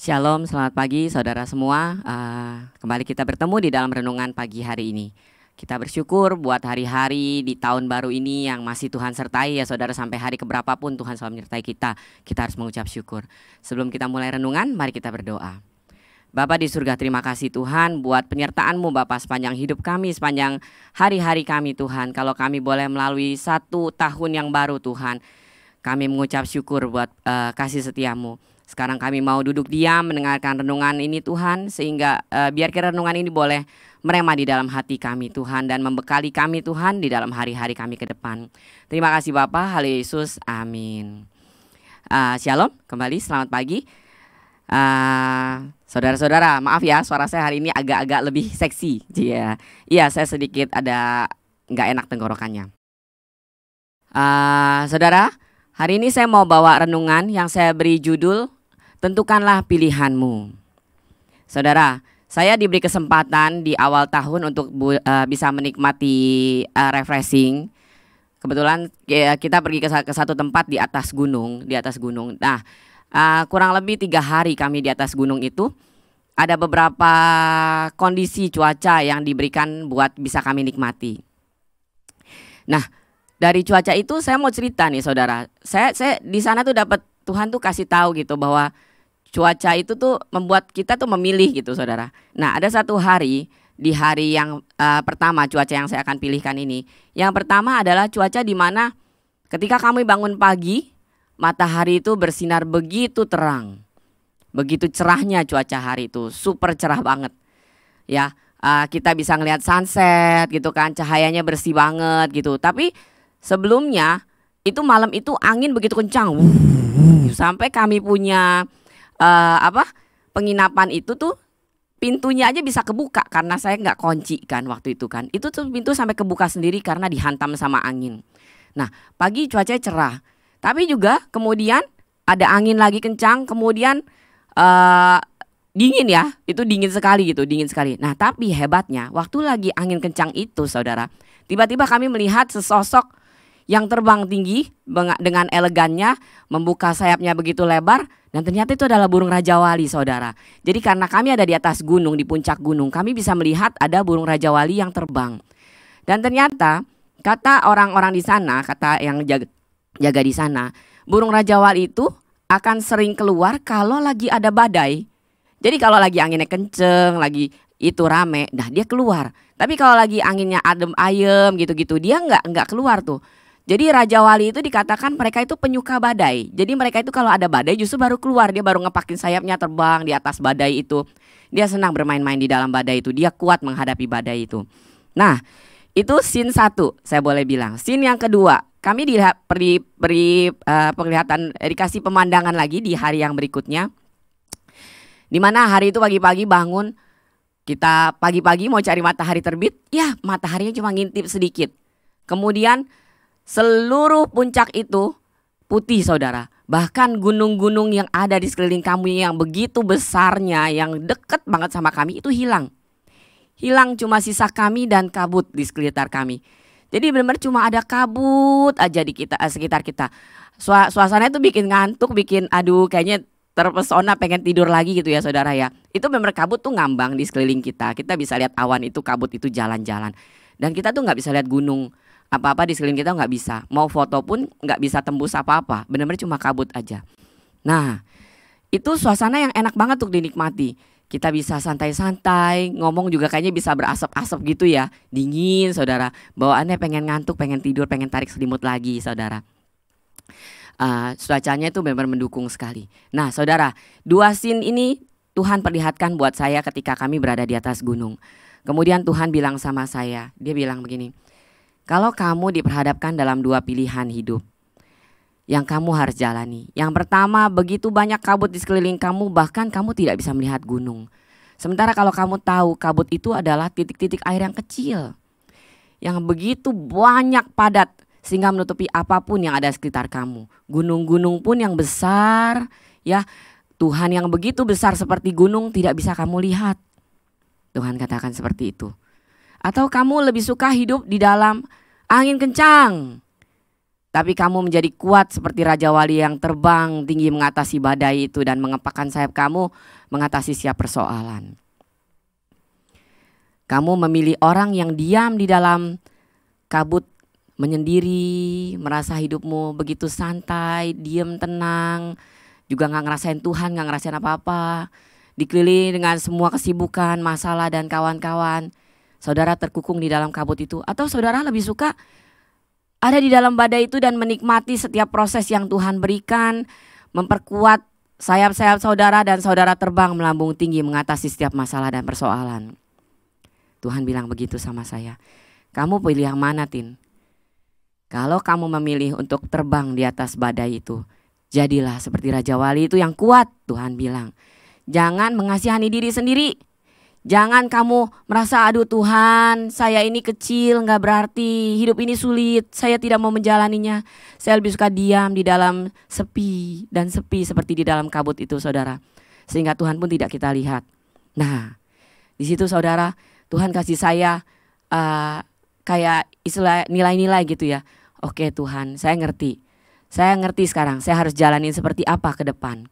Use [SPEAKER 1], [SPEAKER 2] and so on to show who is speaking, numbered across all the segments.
[SPEAKER 1] Shalom, selamat pagi saudara semua. Kembali kita bertemu di dalam renungan pagi hari ini. Kita bersyukur buat hari-hari di tahun baru ini yang masih Tuhan sertai ya saudara. Sampai hari keberapa pun Tuhan selalu menyertai kita. Kita harus mengucap syukur. Sebelum kita mulai renungan, mari kita berdoa. Bapa di surga, terima kasih Tuhan buat penyertaan-Mu Bapa sepanjang hidup kami, sepanjang hari-hari kami Tuhan. Kalau kami boleh melalui 1 tahun yang baru Tuhan, kami mengucap syukur buat kasih setia-Mu. Sekarang kami mau duduk diam mendengarkan renungan ini Tuhan, sehingga biar renungan ini boleh merema di dalam hati kami Tuhan, dan membekali kami Tuhan di dalam hari-hari kami ke depan. Terima kasih Bapa, haleluya Yesus, amin. Shalom, kembali selamat pagi. Saudara-saudara, maaf ya suara saya hari ini agak-agak lebih seksi. Iya, saya sedikit ada nggak enak tenggorokannya. Saudara, hari ini saya mau bawa renungan yang saya beri judul Tentukanlah Pilihanmu. Saudara, saya diberi kesempatan di awal tahun untuk bisa menikmati refreshing. Kebetulan kita pergi ke satu tempat di atas gunung. Nah, kurang lebih 3 hari kami di atas gunung itu. Ada beberapa kondisi cuaca yang diberikan buat bisa kami nikmati. Nah, dari cuaca itu saya mau cerita nih saudara. Saya di sana tuh dapat, Tuhan tuh kasih tahu gitu bahwa cuaca itu tuh membuat kita tuh memilih gitu saudara. Nah, ada satu hari, di hari yang pertama cuaca yang saya akan pilihkan ini. Yang pertama adalah cuaca di mana ketika kami bangun pagi, matahari itu bersinar begitu terang. Begitu cerahnya cuaca hari itu, super cerah banget. Ya, kita bisa ngelihat sunset gitu kan, cahayanya bersih banget gitu. Tapi sebelumnya itu malam itu angin begitu kencang. Sampai kami punya penginapan itu tuh pintunya aja bisa kebuka karena saya nggak kunci kan waktu itu kan. Itu tuh pintu sampai kebuka sendiri karena dihantam sama angin. Nah, pagi cuacanya cerah. Tapi juga kemudian ada angin lagi kencang, kemudian dingin ya, itu dingin sekali gitu, dingin sekali. Nah, tapi hebatnya waktu lagi angin kencang itu saudara, tiba-tiba kami melihat sesosok yang terbang tinggi dengan elegannya, membuka sayapnya begitu lebar, dan ternyata itu adalah burung Raja Wali saudara. Jadi karena kami ada di atas gunung, di puncak gunung, kami bisa melihat ada burung Raja Wali yang terbang. Dan ternyata kata orang-orang di sana, kata yang jaga di sana, burung Raja Wali itu akan sering keluar kalau lagi ada badai. Jadi kalau lagi anginnya kenceng, lagi itu rame, nah dia keluar. Tapi kalau lagi anginnya adem ayem gitu-gitu, dia nggak keluar tuh. Jadi Raja Wali itu dikatakan mereka itu penyuka badai. Jadi mereka itu kalau ada badai justru baru keluar, dia baru ngepakin sayapnya terbang di atas badai itu. Dia senang bermain-main di dalam badai itu, dia kuat menghadapi badai itu. Nah, itu scene 1 saya boleh bilang. Scene yang kedua, kami dikasih pemandangan lagi di hari yang berikutnya. Dimana hari itu pagi-pagi bangun, kita pagi-pagi mau cari matahari terbit, ya mataharinya cuma ngintip sedikit. Kemudian seluruh puncak itu putih saudara. Bahkan gunung-gunung yang ada di sekeliling kami yang begitu besarnya, yang deket banget sama kami itu hilang. Hilang, cuma sisa kami dan kabut di sekitar kami. Jadi benar-benar cuma ada kabut aja di sekitar kita. Suasana itu bikin ngantuk, bikin aduh kayaknya terpesona pengen tidur lagi gitu ya saudara ya. Itu benar-benar kabut tuh ngambang di sekeliling kita. Kita bisa lihat awan itu, kabut itu jalan-jalan. Dan kita tuh nggak bisa lihat gunung, apa-apa di sekeliling kita nggak bisa. Mau foto pun nggak bisa tembus apa-apa. Benar-benar cuma kabut aja. Nah, itu suasana yang enak banget tuh dinikmati. Kita bisa santai-santai, ngomong juga kayaknya bisa berasap-asap gitu ya. Dingin saudara, bawaannya pengen ngantuk, pengen tidur, pengen tarik selimut lagi saudara. Cuacanya itu benar-benar mendukung sekali. Nah saudara, 2 scene ini Tuhan perlihatkan buat saya ketika kami berada di atas gunung. Kemudian Tuhan bilang sama saya, dia bilang begini, kalau kamu diperhadapkan dalam 2 pilihan hidup yang kamu harus jalani. Yang pertama, begitu banyak kabut di sekeliling kamu, bahkan kamu tidak bisa melihat gunung. Sementara kalau kamu tahu kabut itu adalah titik-titik air yang kecil, yang begitu banyak padat sehingga menutupi apapun yang ada di sekitar kamu. Gunung-gunung pun yang besar, ya Tuhan yang begitu besar seperti gunung tidak bisa kamu lihat. Tuhan katakan seperti itu. Atau kamu lebih suka hidup di dalam angin kencang, Tapi kamu menjadi kuat seperti Raja Wali yang terbang tinggi mengatasi badai itu dan mengepakkan sayap kamu mengatasi setiap persoalan. Kamu memilih orang yang diam di dalam kabut menyendiri, merasa hidupmu begitu santai, diam, tenang, juga gak ngerasain Tuhan, gak ngerasain apa-apa, dikelilingi dengan semua kesibukan, masalah dan kawan-kawan. Saudara terkukung di dalam kabut itu, atau saudara lebih suka ada di dalam badai itu dan menikmati setiap proses yang Tuhan berikan, memperkuat sayap-sayap saudara dan saudara terbang melambung tinggi mengatasi setiap masalah dan persoalan. Tuhan bilang begitu sama saya. Kamu pilih yang mana, Tin? Kalau kamu memilih untuk terbang di atas badai itu, jadilah seperti Raja Wali itu yang kuat, Tuhan bilang. Jangan mengasihani diri sendiri. Jangan kamu merasa aduh Tuhan saya ini kecil gak berarti, hidup ini sulit, saya tidak mau menjalaninya. Saya lebih suka diam di dalam sepi dan sepi seperti di dalam kabut itu saudara. Sehingga Tuhan pun tidak kita lihat. Nah di situ saudara Tuhan kasih saya kayak istilah nilai-nilai gitu ya. Oke Tuhan saya ngerti sekarang saya harus jalanin seperti apa ke depan.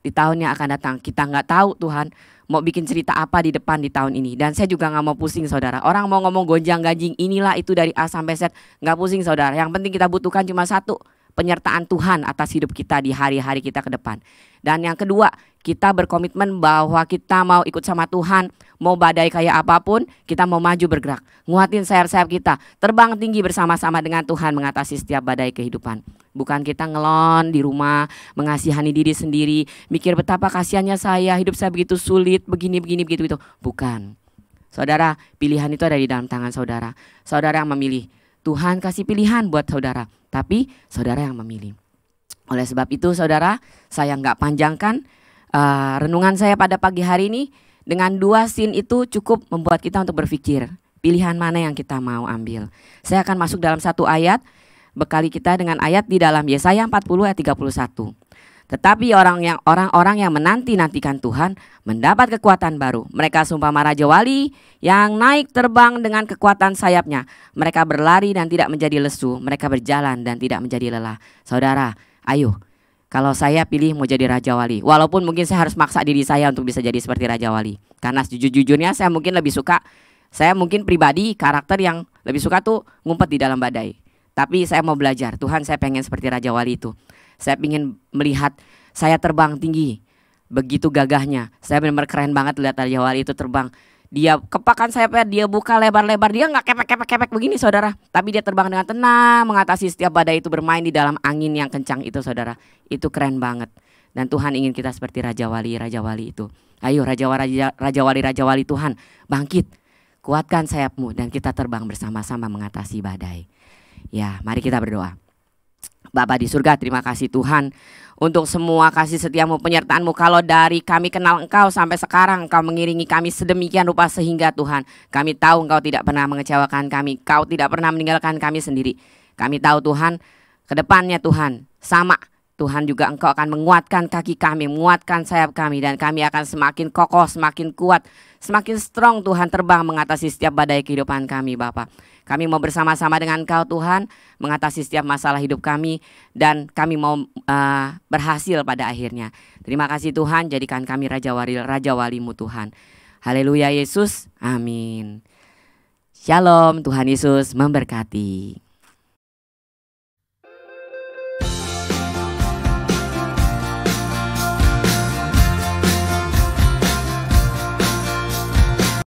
[SPEAKER 1] Di tahun yang akan datang kita gak tahu Tuhan mau bikin cerita apa di depan di tahun ini. Dan saya juga gak mau pusing saudara. Orang mau ngomong gonjang ganjing inilah itu dari A sampai Z, gak pusing saudara. Yang penting kita butuhkan cuma satu, penyertaan Tuhan atas hidup kita di hari-hari kita ke depan. Dan yang kedua, kita berkomitmen bahwa kita mau ikut sama Tuhan. Mau badai kayak apapun, kita mau maju bergerak. Nguatin sayap-sayap kita, terbang tinggi bersama-sama dengan Tuhan mengatasi setiap badai kehidupan. Bukan kita ngelon di rumah, mengasihani diri sendiri, mikir betapa kasihannya saya, hidup saya begitu sulit, begini begitu. Bukan. Saudara, pilihan itu ada di dalam tangan saudara. Saudara yang memilih. Tuhan kasih pilihan buat saudara, tapi saudara yang memilih. Oleh sebab itu saudara, saya nggak panjangkan renungan saya pada pagi hari ini. Dengan 2 scene itu cukup membuat kita untuk berpikir pilihan mana yang kita mau ambil. Saya akan masuk dalam satu ayat, bekali kita dengan ayat di dalam Yesaya 40 ayat 31. Tetapi orang-orang yang menanti-nantikan Tuhan mendapat kekuatan baru. Mereka seumpama Raja Wali yang naik terbang dengan kekuatan sayapnya. Mereka berlari dan tidak menjadi lesu. Mereka berjalan dan tidak menjadi lelah. Saudara, ayo. Kalau saya pilih mau jadi Raja Wali, walaupun mungkin saya harus maksa diri saya untuk bisa jadi seperti Raja Wali. Karena sejujurnya saya mungkin lebih suka, saya mungkin pribadi karakter yang lebih suka tuh ngumpet di dalam badai. Tapi saya mau belajar, Tuhan saya pengen seperti Raja Wali itu. Saya ingin melihat saya terbang tinggi, begitu gagahnya. Saya benar-benar keren banget lihat Raja Wali itu terbang. Dia kepakan sayapnya, dia buka lebar-lebar, dia gak kepek-kepek begini saudara. Tapi dia terbang dengan tenang, mengatasi setiap badai itu, bermain di dalam angin yang kencang itu saudara. Itu keren banget. Dan Tuhan ingin kita seperti Raja Wali itu. Ayo Raja Wali Tuhan, bangkit. Kuatkan sayapmu dan kita terbang bersama-sama mengatasi badai. Ya, mari kita berdoa. Bapa di surga, terima kasih Tuhan untuk semua kasih setiamu, penyertaanmu. Kalau dari kami kenal Engkau sampai sekarang Engkau mengiringi kami sedemikian rupa sehingga Tuhan kami tahu Engkau tidak pernah mengecewakan kami. Kau tidak pernah meninggalkan kami sendiri. Kami tahu Tuhan ke depannya Tuhan sama. Tuhan juga Engkau akan menguatkan kaki kami, menguatkan sayap kami, dan kami akan semakin kokoh, semakin kuat, semakin strong Tuhan terbang mengatasi setiap badai kehidupan kami Bapa. Kami mau bersama-sama dengan Engkau Tuhan mengatasi setiap masalah hidup kami, dan kami mau berhasil pada akhirnya. Terima kasih Tuhan, jadikan kami Raja Wali-Mu Tuhan. Haleluya Yesus, amin. Shalom, Tuhan Yesus memberkati.